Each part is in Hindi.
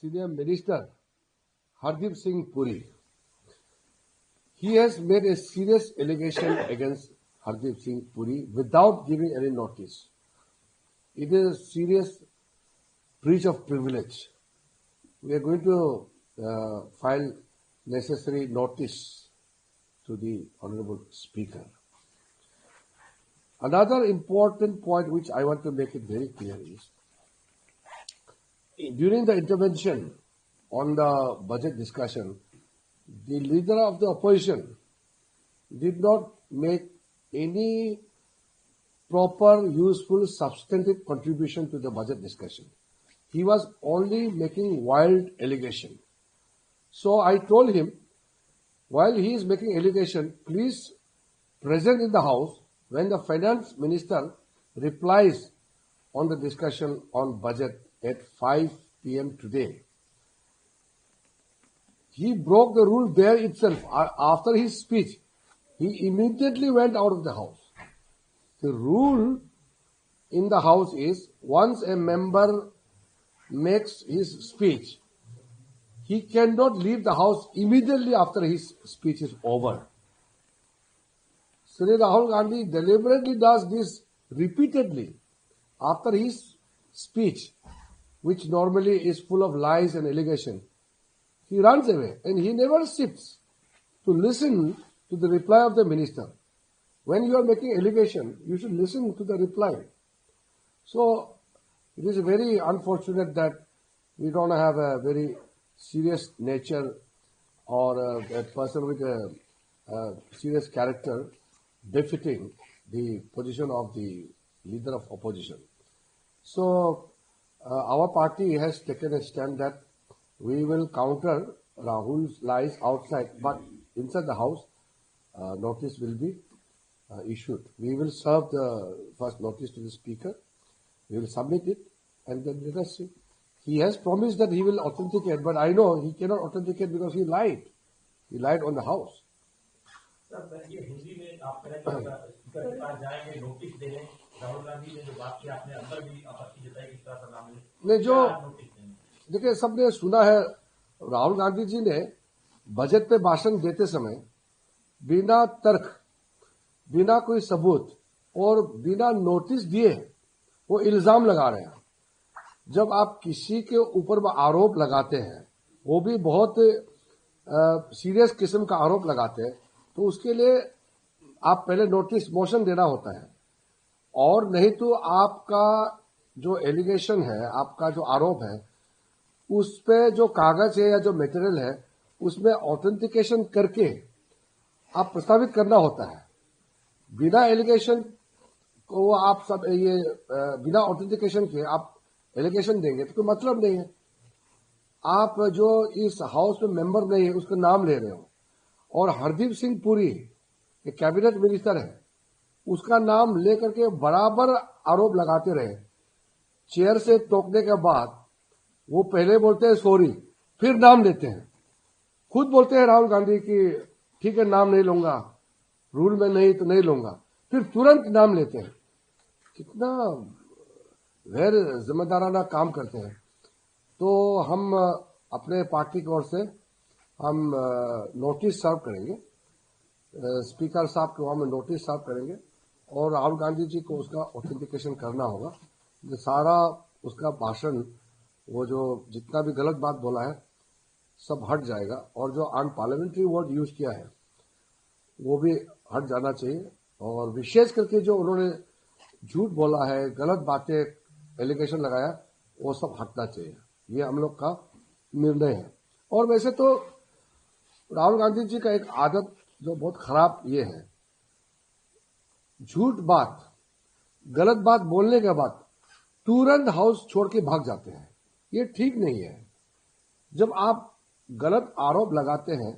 senior minister, Hardeep Singh Puri. He has made a serious allegation against Hardeep Singh Puri without giving any notice. It is a serious breach of privilege. We are going to file necessary notice to the Honorable Speaker. Another important point which I want to make it very clear is, during the intervention on the budget discussion, the leader of the opposition did not make any proper, useful, substantive contribution to the budget discussion. He was only making wild allegation. So I told him, while he is making allegation, please present in the House when the finance minister replies on the discussion on budget at 5 p.m. today. He broke the rule there itself. After his speech, he immediately went out of the House. The rule in the House is, once a member makes his speech, he cannot leave the House immediately after his speech is over. Shri Rahul Gandhi deliberately does this repeatedly after his speech, which normally is full of lies and allegation. He runs away and he never sits to listen to the reply of the minister. When you are making allegation, you should listen to the reply. So it is very unfortunate that we don't have a very serious nature or a person with a serious character befitting the position of the leader of opposition. So our party has taken a stand that we will counter Rahul's lies outside, but inside the House, notice will be issued. We will serve the first notice to the Speaker. We will submit it, and then let us see. He has promised that he will authenticate, but I know he cannot authenticate because he lied. He lied on the House. ये हिंदी में आप कह रहे हैं स्पीकर के पास जाएंगे, नोटिस देने, राहुल गांधी ने जो बात की आपने अंदर भी आपत्ति जताई इस तरह का नाम नहीं, जो देखिए सबने सुना है, राहुल गांधी जी ने बजट पे भाषण देते समय बिना तर्क, बिना कोई सबूत और बिना नोटिस दिए वो इल्जाम लगा रहे हैं। जब आप किसी के ऊपर आरोप लगाते हैं, वो भी बहुत सीरियस किस्म का आरोप लगाते हैं, तो उसके लिए आप पहले नोटिस मोशन देना होता है, और नहीं तो आपका जो एलिगेशन है, आपका जो आरोप है, उस पे जो कागज है या जो मटेरियल है, उसमें ऑथेंटिकेशन करके आप प्रस्तावित करना होता है। बिना एलिगेशन को आप सब ये बिना ऑथेंटिकेशन के आप एलिगेशन देंगे तो कोई मतलब नहीं है। आप जो इस हाउस में मेंबर नहीं है उसका नाम ले रहे हो, और हरदीप सिंह पुरी एक कैबिनेट मिनिस्टर है, उसका नाम लेकर के बराबर आरोप लगाते रहे। चेयर से टोकने के बाद वो पहले बोलते हैं सॉरी, फिर नाम लेते हैं। खुद बोलते हैं राहुल गांधी की ठीक है नाम नहीं लूंगा, रूल में नहीं तो नहीं लूंगा, फिर तुरंत नाम लेते हैं। कितना गैर जिम्मेदाराना काम करते हैं। तो हम अपने पार्टी की ओर से हम नोटिस सर्व करेंगे, स्पीकर साहब को हम नोटिस सर्व करेंगे, और राहुल गांधी जी को उसका ऑथेंटिकेशन करना होगा। जो सारा उसका भाषण, वो जो जितना भी गलत बात बोला है सब हट जाएगा, और जो अनपार्लियामेंट्री वर्ड यूज किया है वो भी हट जाना चाहिए, और विशेष करके जो उन्होंने झूठ बोला है, गलत बातें एलिगेशन लगाया, वो सब हटना चाहिए। ये हम लोग का निर्णय है। और वैसे तो राहुल गांधी जी का एक आदत जो बहुत खराब ये है, झूठ बात, गलत बात बोलने के बाद तुरंत हाउस छोड़ के भाग जाते हैं। ये ठीक नहीं है। जब आप गलत आरोप लगाते हैं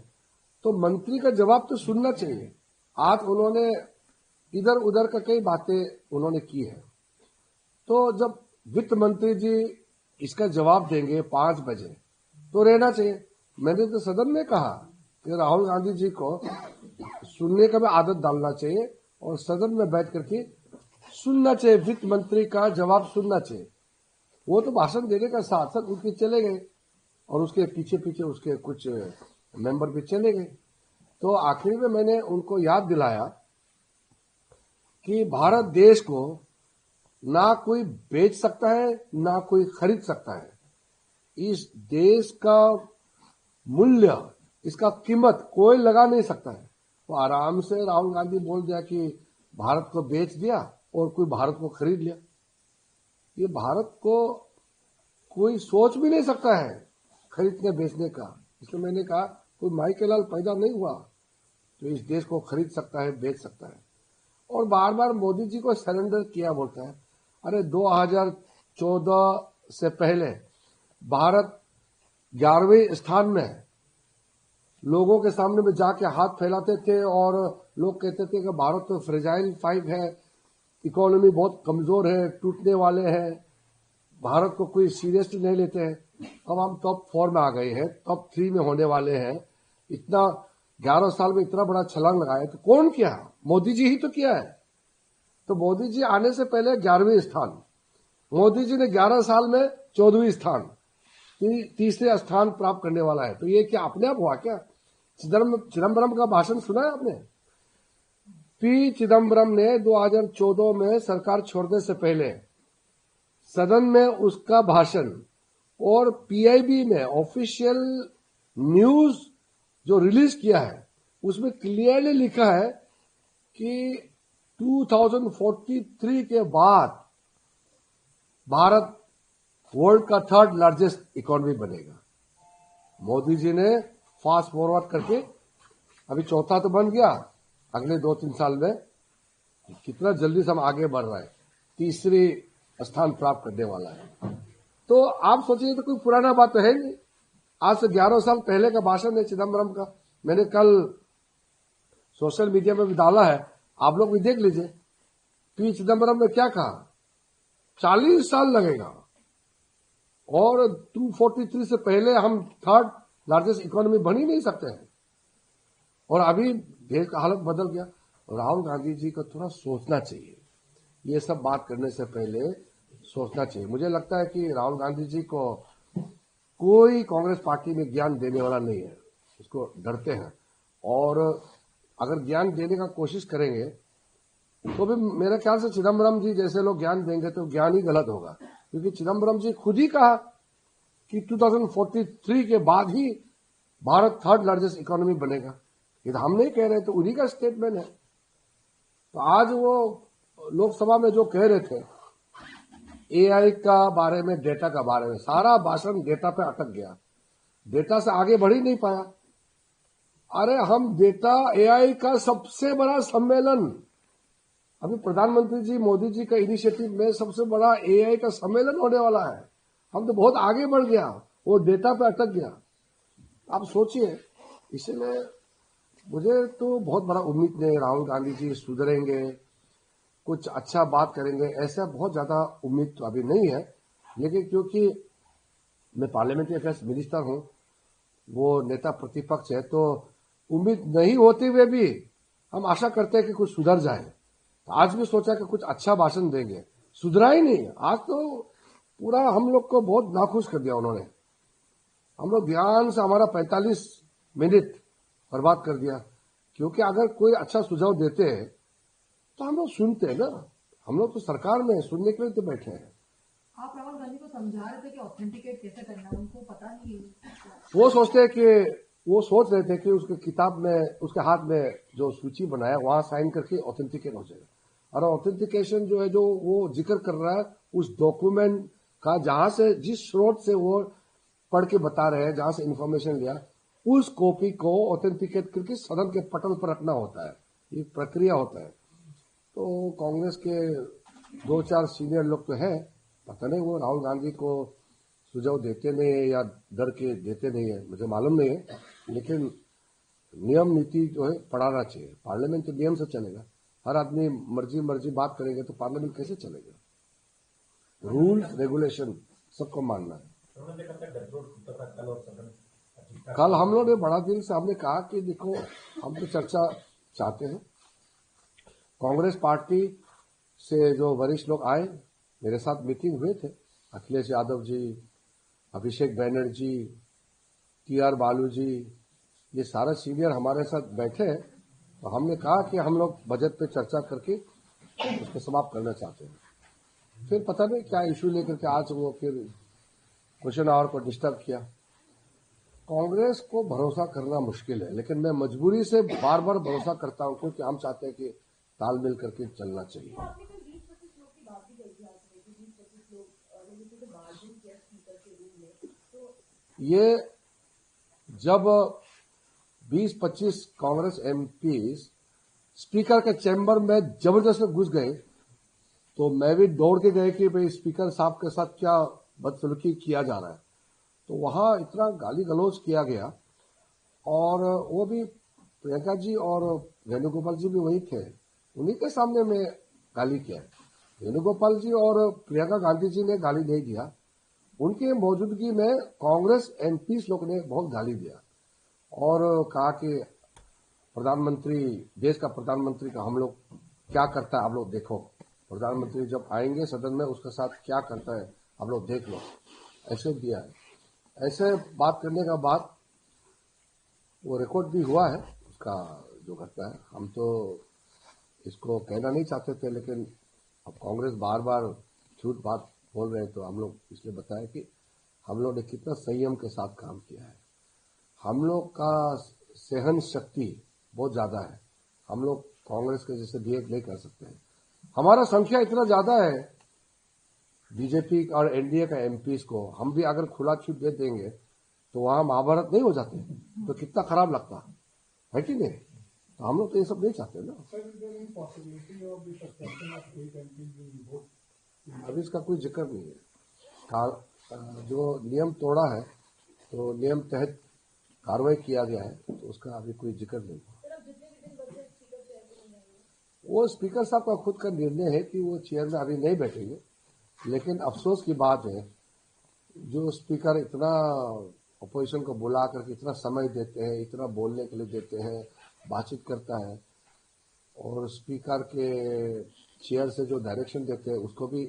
तो मंत्री का जवाब तो सुनना चाहिए। आज उन्होंने इधर उधर का कई बातें उन्होंने की है, तो जब वित्त मंत्री जी इसका जवाब देंगे 5 बजे तो रहना चाहिए। मैंने तो सदन में कहा कि राहुल गांधी जी को सुनने का भी आदत डालना चाहिए, और सदन में बैठ करके सुनना चाहिए, वित्त मंत्री का जवाब सुनना चाहिए। वो तो भाषण देने का साथ साथ उठ के चले गए। और उसके पीछे पीछे उसके कुछ मेंबर भी चले गए। तो आखिर में मैंने उनको याद दिलाया कि भारत देश को ना कोई बेच सकता है, ना कोई खरीद सकता है। इस देश का मूल्य, इसका कीमत कोई लगा नहीं सकता है। तो आराम से राहुल गांधी बोल दिया कि भारत को बेच दिया और कोई भारत को खरीद लिया। ये भारत को कोई सोच भी नहीं सकता है खरीदने बेचने का। इसलिए मैंने कहा कोई माई के लाल पैदा नहीं हुआ तो इस देश को खरीद सकता है, बेच सकता है। और बार बार मोदी जी को सरेंडर किया बोलता है। अरे 2014 से पहले भारत 11वें स्थान में है। लोगों के सामने में जाके हाथ फैलाते थे और लोग कहते थे कि भारत तो फ्रेजाइल 5 है, इकोनॉमी बहुत कमजोर है, टूटने वाले हैं, भारत को कोई सीरियसली नहीं लेते हैं। अब हम टॉप 4 में आ गए हैं, टॉप 3 में होने वाले हैं। इतना 11 साल में इतना बड़ा छलांग लगाया तो कौन किया? मोदी जी ही तो किया है। तो मोदी जी आने से पहले 11वें स्थान, मोदी जी ने 11 साल में 14वीं स्थान, तीसरे स्थान प्राप्त करने वाला है। तो ये क्या अपने आप हुआ क्या? चिदम्बरम का भाषण सुना है आपने? पी चिदम्बरम ने 2014 में सरकार छोड़ने से पहले सदन में उसका भाषण और पीआईबी में ऑफिशियल न्यूज जो रिलीज किया है उसमें क्लियरली लिखा है कि 2043 के बाद भारत वर्ल्ड का 3rd लार्जेस्ट इकोनॉमी बनेगा। मोदी जी ने फास्ट फॉरवर्ड करके अभी 4था तो बन गया, अगले 2-3 साल में कितना जल्दी से हम आगे बढ़ रहे हैं, तीसरी स्थान प्राप्त करने वाला है। तो आप सोचिए तो कोई पुराना बात तो है नहीं। आज से 11 साल पहले का भाषण है चिदम्बरम का। मैंने कल सोशल मीडिया में भी डाला है, आप लोग भी देख लीजिए। पी चिदम्बरम ने क्या कहा? 40 साल लगेगा और 243 से पहले हम 3rd लार्जेस्ट इकोनॉमी बन ही नहीं सकते हैं। और अभी देश का हालत बदल गया। राहुल गांधी जी को थोड़ा सोचना चाहिए, ये सब बात करने से पहले सोचना चाहिए। मुझे लगता है कि राहुल गांधी जी को कोई कांग्रेस पार्टी में ज्ञान देने वाला नहीं है, उसको डरते हैं। और अगर ज्ञान देने का कोशिश करेंगे तो भी मेरे ख्याल से चिदम्बरम जी जैसे लोग ज्ञान देंगे तो ज्ञान ही गलत होगा। क्योंकि चिदम्बरम जी खुद ही कहा कि 2043 के बाद ही भारत 3rd लार्जेस्ट इकोनॉमी बनेगा। ये तो हम नहीं कह रहे, तो उन्हीं का स्टेटमेंट है। तो आज वो लोकसभा में जो कह रहे थे एआई का बारे में, डेटा का बारे में, सारा भाषण डेटा पे अटक गया, डेटा से आगे बढ़ ही नहीं पाया। अरे हम डेटा एआई का सबसे बड़ा सम्मेलन, अभी प्रधानमंत्री जी मोदी जी का इनिशिएटिव में सबसे बड़ा एआई का सम्मेलन होने वाला है। हम तो बहुत आगे बढ़ गया, वो डेटा पे अटक गया। आप सोचिए, इसलिए मुझे तो बहुत बड़ा उम्मीद नहीं, राहुल गांधी जी सुधरेंगे, कुछ अच्छा बात करेंगे, ऐसा बहुत ज्यादा उम्मीद तो अभी नहीं है। लेकिन क्योंकि मैं पार्लियामेंट्री अफेयर्स मिनिस्टर हूं, वो नेता प्रतिपक्ष है, तो उम्मीद नहीं होते हुए भी हम आशा करते हैं कि कुछ सुधर जाए। आज भी सोचा कि कुछ अच्छा भाषण देंगे, सुधरा ही नहीं। आज तो पूरा हम लोग को बहुत नाखुश कर दिया उन्होंने। हम लोग ध्यान से हमारा 45 मिनट बर्बाद कर दिया। क्योंकि अगर कोई अच्छा सुझाव देते हैं तो हम लोग सुनते हैं ना, हम लोग तो सरकार में सुनने के लिए तो बैठे हैं। आप राहुल गांधी को समझा रहे थे कि ऑथेंटिकेट कैसे करना, उनको पता नहीं है। वो सोचते हैं कि वो सोच रहे थे कि उसके किताब में, उसके हाथ में जो सूची बनाया वहां साइन करके ऑथेंटिकेट हो जाएगा। और ऑथेंटिकेशन जो है, जो वो जिक्र कर रहा है उस डॉक्यूमेंट का, जहां से, जिस स्रोत से वो पढ़ के बता रहे हैं, जहां से इंफॉर्मेशन लिया, उस कॉपी को ऑथेंटिकेट करके सदन के पटल पर रखना होता है। ये प्रक्रिया होता है। तो कांग्रेस के 2-4 सीनियर लोग तो है, पता नहीं वो राहुल गांधी को सुझाव देते नहीं है या डर के देते नहीं है, मुझे मालूम नहीं है। लेकिन नियम नीति जो है पढ़ाना चाहिए। पार्लियामेंट तो नियम से चलेगा, हर आदमी मर्जी बात करेंगे तो पार्लियामेंट कैसे चलेगा? रूल्स रेगुलेशन सबको मानना है। कल हम लोग ने बड़ा दिल से हमने कहा कि देखो, हम तो चर्चा चाहते हैं। कांग्रेस पार्टी से जो वरिष्ठ लोग आए, मेरे साथ मीटिंग हुए थे, अखिलेश यादव जी, अभिषेक बैनर्जी, TR बालू जी, ये सारे सीनियर हमारे साथ बैठे हैं, तो हमने कहा कि हम लोग बजट पे चर्चा करके उसको समाप्त करना चाहते हैं। फिर पता नहीं क्या इशू लेकर के आज वो फिर क्वेश्चन आवर को डिस्टर्ब किया। कांग्रेस को भरोसा करना मुश्किल है, लेकिन मैं मजबूरी से बार बार भरोसा करता हूं क्योंकि हम चाहते हैं कि तालमेल करके चलना चाहिए। आपने कोई 20-25 लोग की बात भी कही थी आज में कि 20-25 लोग जैसे कि मार्जिन किया स्पीकर के रूम में, तो ये जब 20-25 कांग्रेस MP स्पीकर के चैम्बर में जबरदस्त घुस गए, तो मैं भी दौड़ के गए कि भाई स्पीकर साहब के साथ क्या बदसलूकी किया जा रहा है। तो वहां इतना गाली गलौज किया गया, और वो भी प्रियंका जी और वेणुगोपाल जी भी वही थे, उन्हीं के सामने में गाली किया। वेणुगोपाल जी और प्रियंका गांधी जी ने गाली नहीं दिया, उनके मौजूदगी में कांग्रेस MP लोग ने बहुत गाली दिया और कहा कि प्रधानमंत्री, देश का प्रधानमंत्री का हम लोग क्या करता है आप लोग देखो, प्रधानमंत्री जब आएंगे सदन में उसके साथ क्या करता है आप लोग देख लो, ऐसे दिया है। ऐसे बात करने का बाद वो रिकॉर्ड भी हुआ है उसका जो घटना है। हम तो इसको कहना नहीं चाहते थे, लेकिन अब कांग्रेस बार बार झूठ बात बोल रहे हैं, तो हम लोग इसलिए बताया कि हम लोग ने कितना संयम के साथ काम किया है। हम लोग का सहन शक्ति बहुत ज्यादा है, हम लोग कांग्रेस के जैसे बिहेव नहीं कर सकते हैं। हमारा संख्या इतना ज्यादा है बीजेपी और NDA का MPs को, हम भी अगर खुला छूट दे देंगे तो वहां महाभारत नहीं हो जाते, तो कितना खराब लगता है कि नहीं। तो हम लोग तो ये सब नहीं चाहते ना। अभी इसका कोई जिक्र नहीं है। जो नियम तोड़ा है तो नियम तहत कार्रवाई किया गया है, तो उसका अभी कोई जिक्र नहीं है। वो स्पीकर साहब का खुद का निर्णय है कि वो चेयर में अभी नहीं बैठेंगे, लेकिन अफसोस की बात है जो स्पीकर इतना अपोजिशन को बुला करके इतना समय देते हैं, इतना बोलने के लिए देते हैं, बातचीत करता है, और स्पीकर के चेयर से जो डायरेक्शन देते हैं उसको भी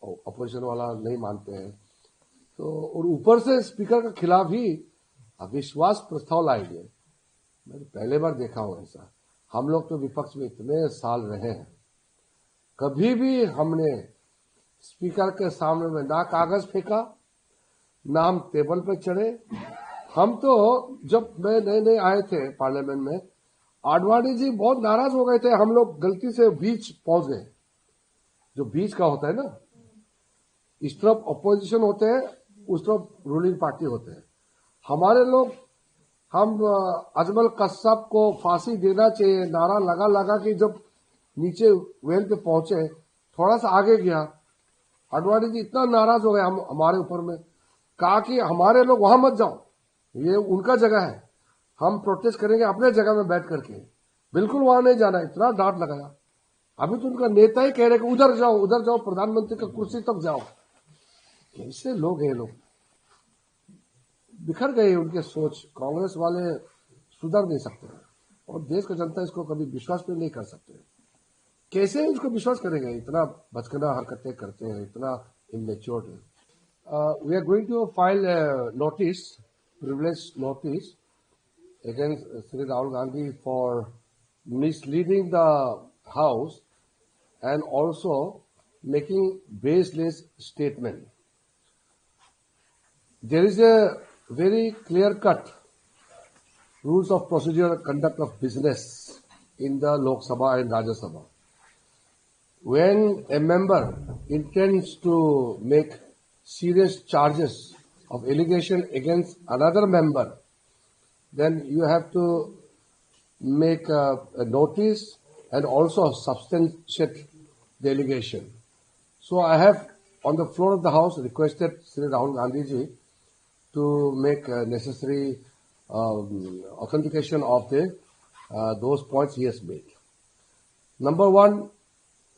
अपोजिशन वाला नहीं मानते हैं। तो और ऊपर से स्पीकर के खिलाफ ही अविश्वास प्रस्ताव लाएंगे। मैंने पहले बार देखा हूं ऐसा। हम लोग तो विपक्ष में इतने साल रहे हैं, कभी भी हमने स्पीकर के सामने में ना कागज फेंका, ना हम टेबल पर चढ़े। हम तो जब मैं नए नए आए थे पार्लियामेंट में, आडवाणी जी बहुत नाराज हो गए थे, हम लोग गलती से बीच पहुंच गए। जो बीच का होता है ना, इस तरफ अपोजिशन होते हैं, उस तरफ रूलिंग पार्टी होते हैं। हमारे लोग, हम अजमल कस्साब को फांसी देना चाहिए नारा लगा लगा कि जब नीचे वेल पे पहुंचे, थोड़ा सा आगे गया, आडवाणी जी इतना नाराज हो गए हमारे ऊपर में, कहा कि हमारे लोग वहां मत जाओ, ये उनका जगह है, हम प्रोटेस्ट करेंगे अपने जगह में बैठ करके, बिल्कुल वहां नहीं जाना। इतना डांट लगाया। अभी तो उनका नेता ही कह रहे कि उधर जाओ, प्रधानमंत्री का कुर्सी तक जाओ। कैसे लोग हैं लोग, बिखर गए उनके सोच। कांग्रेस वाले सुधर नहीं सकते और देश का जनता इसको कभी विश्वास भी नहीं कर सकते। कैसे इसको विश्वास करेंगे, इतना बचकाना हरकतें करते हैं, इतना इमेच्योर है। We are going to file a notice, privilege notice, against Sri Rahul Gandhi for misleading the House and also making baseless statement. There is a very clear-cut rules of procedure conduct of business in the Lok Sabha and Rajya Sabha. When a member intends to make serious charges of allegation against another member, then you have to make a notice and also substantiate the allegation. So I have on the floor of the House requested Sri Rahul Gandhi ji to make necessary authentication of those points he has made. Number one,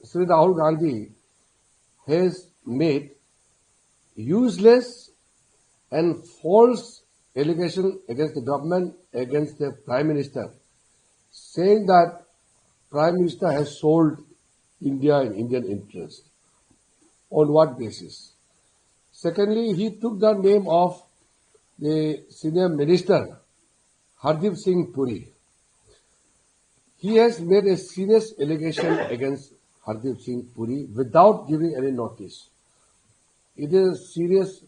Sri Rahul Gandhi has made useless and false allegation against the government, against the Prime Minister, saying that Prime Minister has sold India in Indian interest. On what basis? Secondly, he took the name of the senior minister, Hardeep Singh Puri. He has made a serious allegation against Hardeep Singh Puri without giving any notice. It is a serious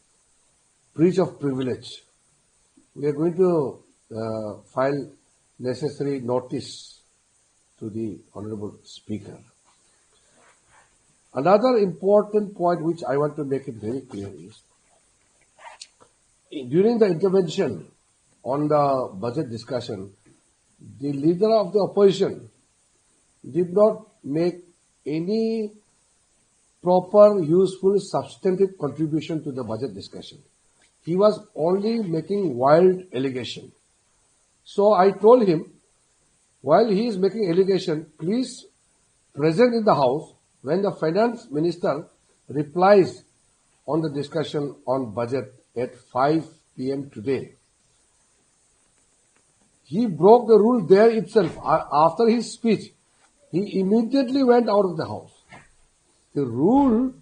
breach of privilege. We are going to file necessary notice to the Honorable Speaker. Another important point which I want to make it very clear is, during the intervention on the budget discussion, the leader of the opposition did not make any proper, useful, substantive contribution to the budget discussion. He was only making wild allegation. So I told him, while he is making allegation, please present in the House when the finance minister replies on the discussion on budget at 5 p.m. today. He broke the rule there itself. After his speech, he immediately went out of the House. The rule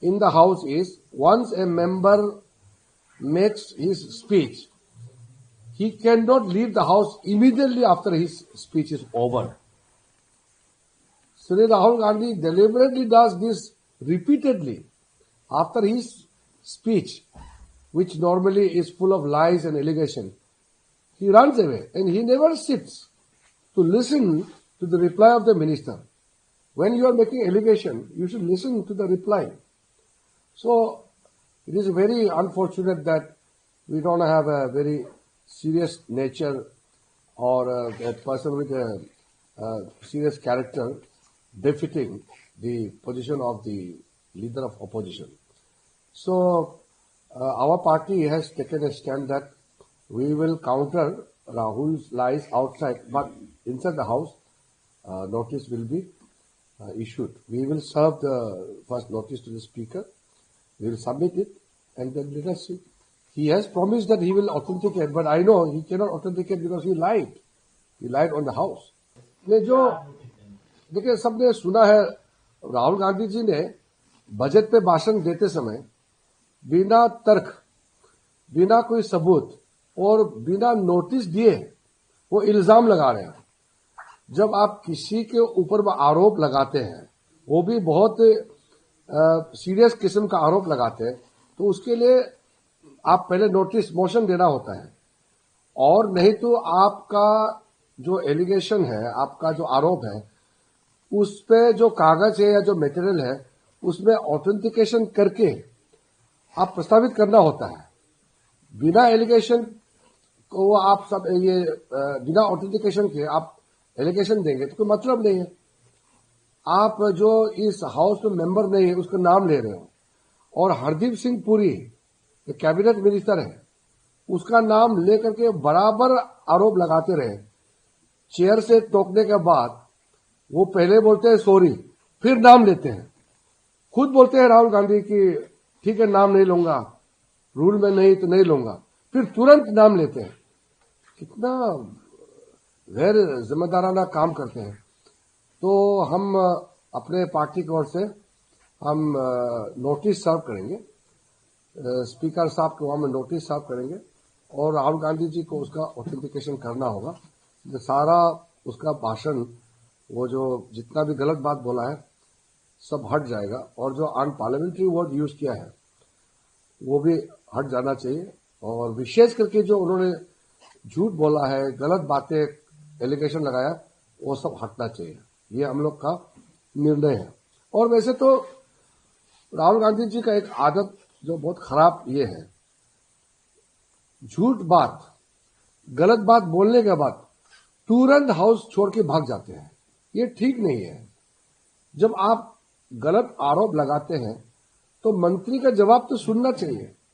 in the House is, once a member makes his speech, he cannot leave the House immediately after his speech is over. Shri Rahul Gandhi deliberately does this repeatedly. After his speech, which normally is full of lies and allegation, he runs away and he never sits to listen to the reply of the minister. When you are making allegation, you should listen to the reply. So it is very unfortunate that we don't have a very serious nature or a person with a serious character befitting the position of the leader of opposition. So our party has taken a stand that we will counter Rahul's lies outside, but inside the House, notice will be issued. We will serve the first notice to the Speaker. We will submit it, and then let us see. He has promised that he will authenticate, but I know he cannot authenticate because he lied. He lied on the House. ये जो देखिए सबने सुना है, राहुल गांधी जी ने बजट पे भाषण देते समय बिना तर्क, बिना कोई सबूत और बिना नोटिस दिए वो इल्जाम लगा रहे हैं। जब आप किसी के ऊपर आरोप लगाते हैं, वो भी बहुत सीरियस किस्म का आरोप लगाते हैं, तो उसके लिए आप पहले नोटिस मोशन देना होता है, और नहीं तो आपका जो एलिगेशन है, आपका जो आरोप है, उस पे जो कागज है या जो मटेरियल है, उसमें ऑथेंटिकेशन करके आप प्रस्तावित करना होता है। बिना एलिगेशन को आप सब ये बिना ऑथेंटिकेशन के आप एलिगेशन देंगे तो कोई मतलब नहीं है। आप जो इस हाउस में मेंबर नहीं है उसका नाम ले रहे हो, और हरदीप सिंह पुरी जो कैबिनेट मिनिस्टर है उसका नाम लेकर के बराबर आरोप लगाते रहे। चेयर से टोकने के बाद वो पहले बोलते हैं सॉरी, फिर नाम लेते हैं। खुद बोलते हैं राहुल गांधी कि ठीक है नाम नहीं लूंगा, रूल में नहीं तो नहीं लूंगा, फिर तुरंत नाम लेते हैं। कितना गैर जिम्मेदाराना काम करते हैं। तो हम अपने पार्टी की ओर से हम नोटिस सर्व करेंगे, स्पीकर साहब के वहां में नोटिस सर्व करेंगे, और राहुल गांधी जी को उसका ऑथेंटिकेशन करना होगा। जो सारा उसका भाषण, वो जो जितना भी गलत बात बोला है सब हट जाएगा, और जो अनपार्लियामेंट्री वर्ड यूज किया है वो भी हट जाना चाहिए, और विशेष करके जो उन्होंने झूठ बोला है, गलत बातें एलिगेशन लगाया, वो सब हटना चाहिए। ये हम लोग का निर्णय है। और वैसे तो राहुल गांधी जी का एक आदत जो बहुत खराब ये है, झूठ बात, गलत बात बोलने के बाद तुरंत हाउस छोड़ के भाग जाते हैं। ये ठीक नहीं है। जब आप गलत आरोप लगाते हैं तो मंत्री का जवाब तो सुनना चाहिए।